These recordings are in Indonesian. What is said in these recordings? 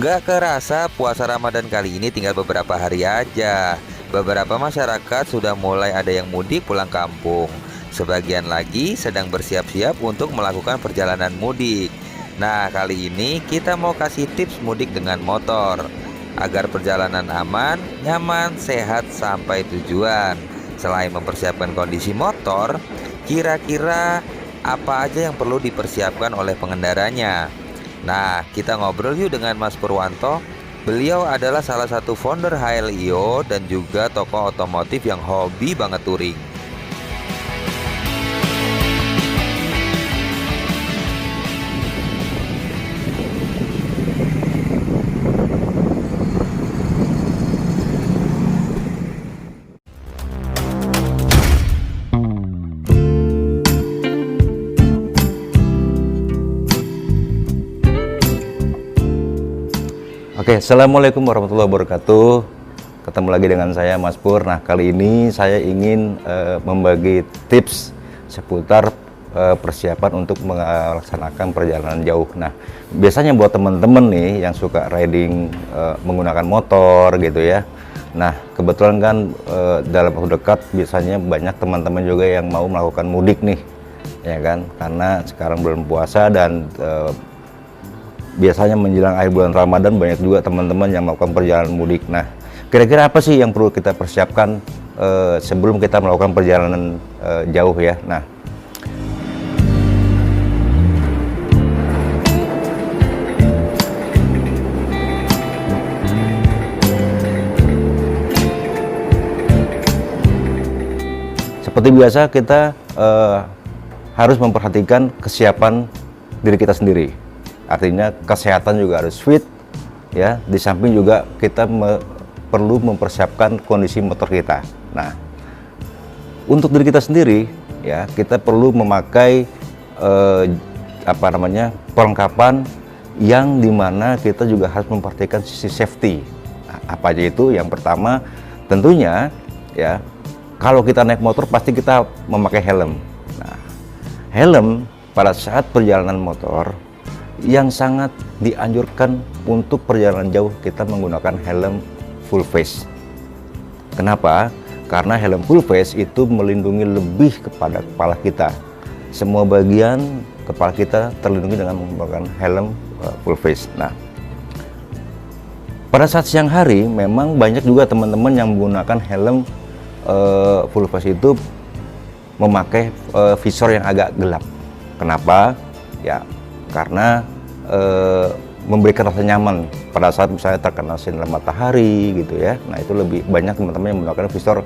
Nggak kerasa puasa Ramadan kali ini tinggal beberapa hari aja. Beberapa masyarakat sudah mulai ada yang mudik pulang kampung. Sebagian lagi sedang bersiap-siap untuk melakukan perjalanan mudik. Nah, kali ini kita mau kasih tips mudik dengan motor agar perjalanan aman, nyaman, sehat sampai tujuan. Selain mempersiapkan kondisi motor, kira-kira apa aja yang perlu dipersiapkan oleh pengendaranya? Nah, kita ngobrol yuk dengan Mas Purwanto. Beliau adalah salah satu founder HLIO dan juga tokoh otomotif yang hobi banget touring. Oke, Assalamualaikum warahmatullahi wabarakatuh. Ketemu lagi dengan saya Mas Pur. Nah, kali ini saya ingin membagi tips seputar persiapan untuk melaksanakan perjalanan jauh. Nah, biasanya buat teman-teman nih yang suka riding menggunakan motor gitu ya. Nah, kebetulan kan dalam waktu dekat biasanya banyak teman-teman juga yang mau melakukan mudik nih, ya kan? Karena sekarang bulan puasa dan biasanya menjelang akhir bulan Ramadan banyak juga teman-teman yang melakukan perjalanan mudik. Nah, kira-kira apa sih yang perlu kita persiapkan sebelum kita melakukan perjalanan jauh ya? Nah, seperti biasa kita harus memperhatikan kesiapan diri kita sendiri. Artinya kesehatan juga harus fit ya. Di samping juga kita perlu mempersiapkan kondisi motor kita. Nah, untuk diri kita sendiri ya, kita perlu memakai perlengkapan yang dimana kita juga harus memperhatikan sisi safety. Nah, apa aja itu? Yang pertama tentunya ya, kalau kita naik motor pasti kita memakai helm. Nah, helm pada saat perjalanan motor yang sangat dianjurkan untuk perjalanan jauh kita menggunakan helm full face. Kenapa? Karena helm full face itu melindungi lebih kepada kepala kita. Semua bagian kepala kita terlindungi dengan menggunakan helm full face. Nah, pada saat siang hari memang banyak juga teman-teman yang menggunakan helm full face itu memakai visor yang agak gelap. Kenapa? Ya, karena memberikan rasa nyaman pada saat misalnya terkena sinar matahari gitu ya. Nah, itu lebih banyak teman-teman yang menggunakan visor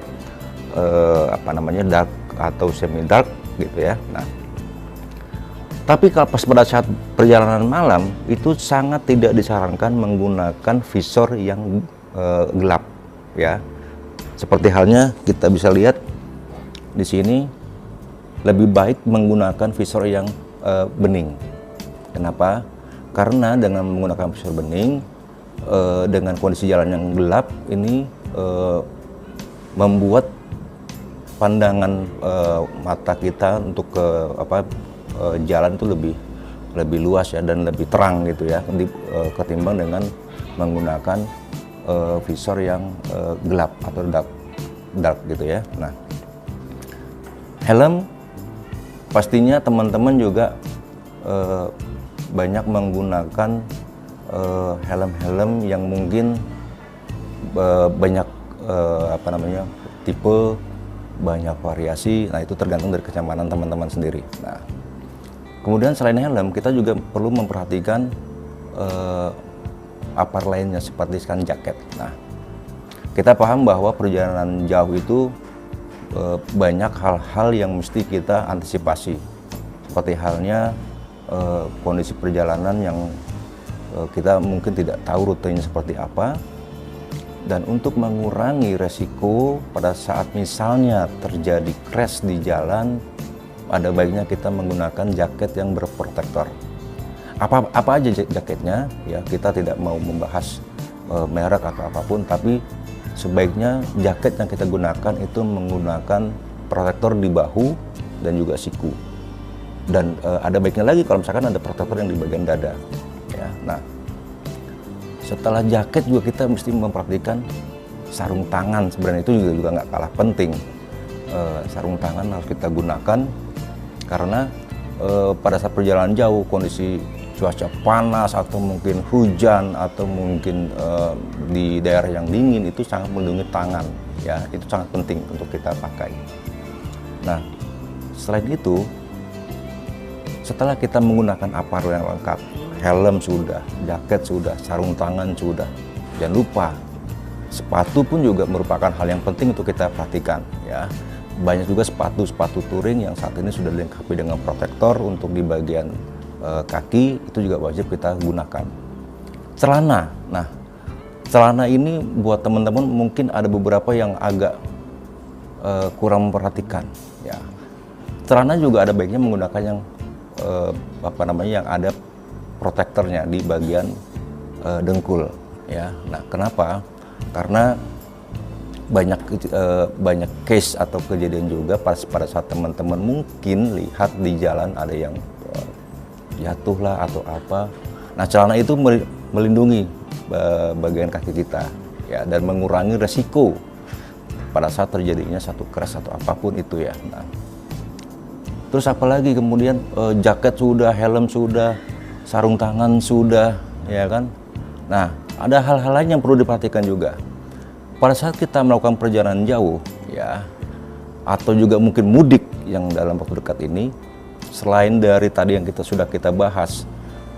dark atau semi dark gitu ya. Nah, tapi kalau pas pada saat perjalanan malam itu sangat tidak disarankan menggunakan visor yang gelap ya. Seperti halnya kita bisa lihat di sini, lebih baik menggunakan visor yang bening. Kenapa? Karena dengan menggunakan visor bening dengan kondisi jalan yang gelap ini membuat pandangan mata kita untuk ke jalan itu lebih luas ya, dan lebih terang gitu ya, ketimbang dengan menggunakan visor yang gelap atau dark gitu ya. Nah, helm pastinya teman-teman juga banyak menggunakan helm-helm yang mungkin banyak tipe, banyak variasi. Nah, itu tergantung dari kenyamanan teman-teman sendiri. Nah, kemudian selain helm kita juga perlu memperhatikan upper lainnya seperti jaket. Nah, kita paham bahwa perjalanan jauh itu banyak hal-hal yang mesti kita antisipasi, seperti halnya kondisi perjalanan yang kita mungkin tidak tahu rutenya seperti apa. Dan untuk mengurangi resiko pada saat misalnya terjadi crash di jalan, ada baiknya kita menggunakan jaket yang berprotektor. Apa aja jaketnya ya, kita tidak mau membahas merek atau apapun, tapi sebaiknya jaket yang kita gunakan itu menggunakan protektor di bahu dan juga siku. Dan ada baiknya lagi kalau misalkan ada protektor yang di bagian dada ya. Nah, Setelah jaket juga kita mesti memperhatikan sarung tangan, sebenarnya itu juga nggak kalah penting. Sarung tangan harus kita gunakan karena pada saat perjalanan jauh, kondisi cuaca panas atau mungkin hujan atau mungkin di daerah yang dingin, itu sangat melindungi tangan, ya itu sangat penting untuk kita pakai. Nah, selain itu, setelah kita menggunakan apparel yang lengkap, helm sudah, jaket sudah, sarung tangan sudah, jangan lupa sepatu pun juga merupakan hal yang penting untuk kita perhatikan, ya. Banyak juga sepatu touring yang saat ini sudah dilengkapi dengan protektor untuk di bagian kaki, itu juga wajib kita gunakan. Celana, nah celana ini buat teman-teman mungkin ada beberapa yang agak kurang memperhatikan, ya. Celana juga ada baiknya menggunakan yang yang ada protektornya di bagian dengkul, ya. Nah, kenapa? Karena banyak case atau kejadian juga pada saat teman-teman mungkin lihat di jalan ada yang jatuh lah atau apa. Nah, celana itu melindungi bagian kaki kita, ya, dan mengurangi resiko pada saat terjadinya satu crash atau apapun itu, ya. Nah, terus apalagi kemudian jaket sudah, helm sudah, sarung tangan sudah, ya kan. Nah, ada hal-hal lain yang perlu diperhatikan juga pada saat kita melakukan perjalanan jauh, ya, atau juga mungkin mudik yang dalam waktu dekat ini. Selain dari tadi yang sudah kita bahas,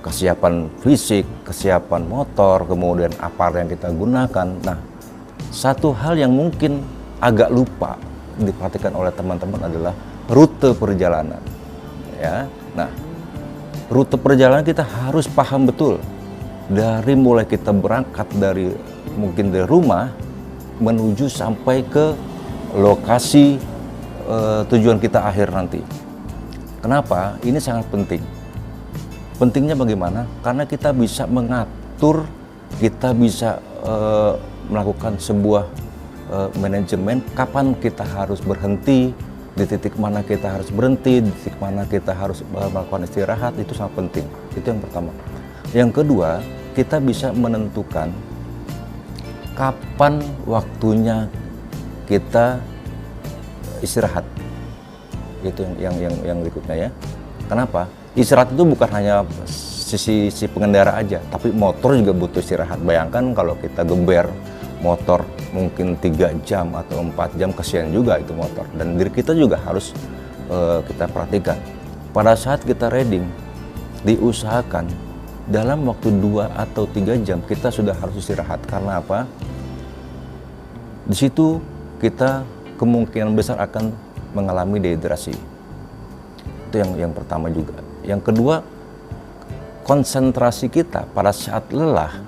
kesiapan fisik, kesiapan motor, kemudian apparel yang kita gunakan. Nah, satu hal yang mungkin agak lupa diperhatikan oleh teman-teman adalah rute perjalanan, ya. Nah, rute perjalanan kita harus paham betul dari mulai kita berangkat dari rumah menuju sampai ke lokasi tujuan kita akhir nanti. Kenapa? Ini sangat penting. Pentingnya bagaimana? Karena kita bisa mengatur, kita bisa melakukan sebuah manajemen kapan kita harus berhenti, di titik mana kita harus berhenti, di titik mana kita harus melakukan istirahat. Itu sangat penting. Itu yang pertama. Yang kedua, kita bisa menentukan kapan waktunya kita istirahat. Itu yang berikutnya, ya. Kenapa? Istirahat itu bukan hanya sisi pengendara aja, tapi motor juga butuh istirahat. Bayangkan kalau kita geber motor mungkin 3 jam atau 4 jam, kesian juga itu motor. Dan diri kita juga harus kita perhatikan. Pada saat kita riding, diusahakan dalam waktu 2 atau 3 jam kita sudah harus istirahat. Karena apa? Di situ kita kemungkinan besar akan mengalami dehidrasi. Itu yang pertama juga. Yang kedua, konsentrasi kita pada saat lelah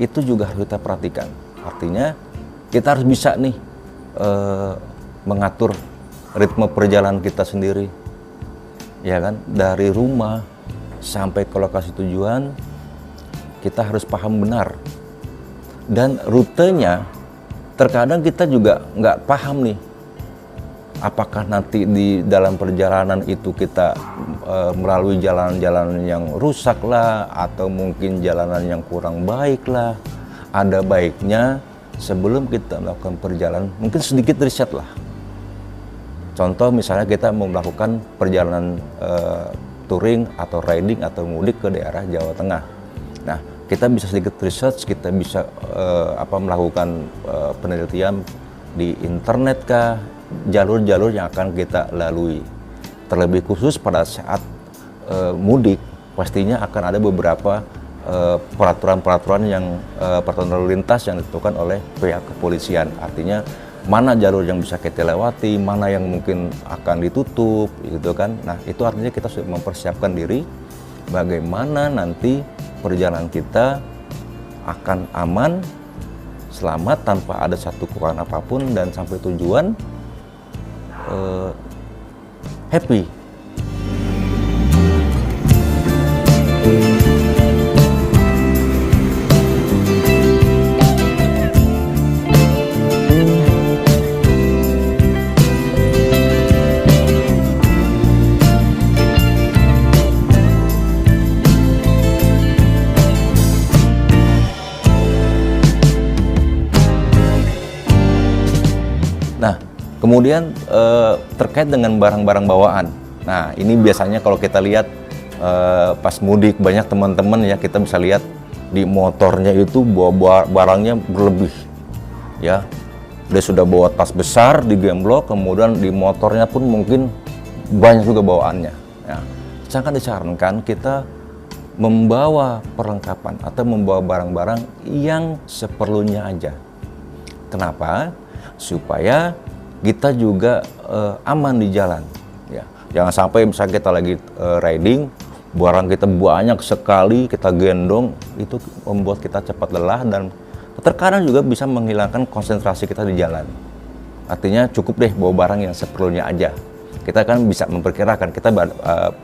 itu juga harus kita perhatikan. Artinya kita harus bisa nih mengatur ritme perjalanan kita sendiri, ya kan. Dari rumah sampai ke lokasi tujuan kita harus paham benar, dan rutenya terkadang kita juga nggak paham nih, apakah nanti di dalam perjalanan itu kita melalui jalan-jalan yang rusak lah, atau mungkin jalanan yang kurang baik lah. Ada baiknya sebelum kita melakukan perjalanan mungkin sedikit riset lah. Contoh misalnya kita mau melakukan perjalanan touring atau riding atau mudik ke daerah Jawa Tengah. Nah, kita bisa sedikit research, kita bisa melakukan penelitian di internet kah, jalur-jalur yang akan kita lalui. Terlebih khusus pada saat mudik, pastinya akan ada beberapa peraturan-peraturan yang peraturan lalu lintas yang ditentukan oleh pihak kepolisian. Artinya mana jalur yang bisa kita lewati, mana yang mungkin akan ditutup, gitu kan. Nah, itu artinya kita sudah mempersiapkan diri bagaimana nanti perjalanan kita akan aman, selamat, tanpa ada satu kekurangan apapun, dan sampai tujuan happy. Kemudian terkait dengan barang-barang bawaan. Nah, ini biasanya kalau kita lihat pas mudik banyak teman-teman ya, kita bisa lihat di motornya itu bawa barangnya berlebih. Ya. Dia sudah bawa tas besar di gemblok, kemudian di motornya pun mungkin banyak juga bawaannya. Ya. Sangat disarankan kita membawa perlengkapan atau membawa barang-barang yang seperlunya aja. Kenapa? Supaya kita juga aman di jalan. Ya. Jangan sampai misalnya kita lagi riding, barang kita banyak sekali, kita gendong, itu membuat kita cepat lelah dan terkadang juga bisa menghilangkan konsentrasi kita di jalan. Artinya cukup deh bawa barang yang seperlunya aja. Kita kan bisa memperkirakan kita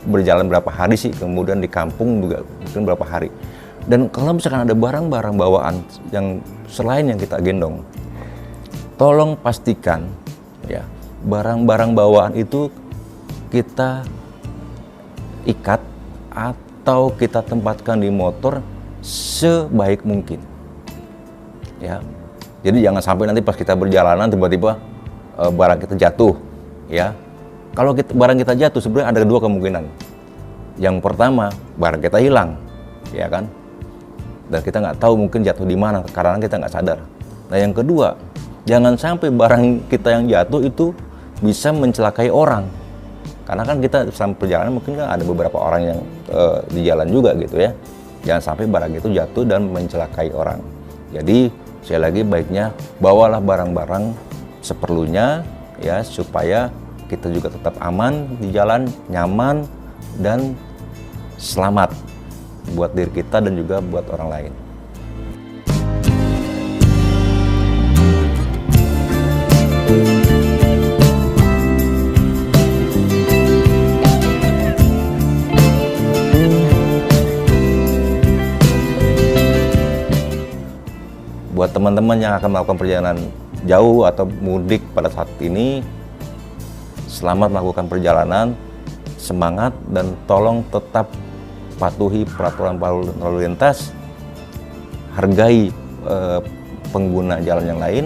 berjalan berapa hari sih, kemudian di kampung juga mungkin berapa hari. Dan kalau misalkan ada barang-barang bawaan yang selain yang kita gendong, tolong pastikan ya barang-barang bawaan itu kita ikat atau kita tempatkan di motor sebaik mungkin. Ya, jadi jangan sampai nanti pas kita berjalanan tiba-tiba barang kita jatuh. Ya, kalau barang kita jatuh sebenarnya ada dua kemungkinan. Yang pertama barang kita hilang, ya kan? Dan kita nggak tahu mungkin jatuh di mana karena kita nggak sadar. Nah, yang kedua, jangan sampai barang kita yang jatuh itu bisa mencelakai orang. Karena kan kita selama perjalanan mungkin kan ada beberapa orang yang di jalan juga gitu ya. Jangan sampai barang itu jatuh dan mencelakai orang. Jadi sekali lagi baiknya bawalah barang-barang seperlunya ya supaya kita juga tetap aman di jalan, nyaman dan selamat buat diri kita dan juga buat orang lain. Buat teman-teman yang akan melakukan perjalanan jauh atau mudik pada saat ini, selamat melakukan perjalanan, semangat, dan tolong tetap patuhi peraturan lalu lintas, hargai pengguna jalan yang lain.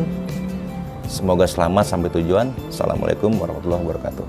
Semoga selamat sampai tujuan. Assalamualaikum warahmatullahi wabarakatuh.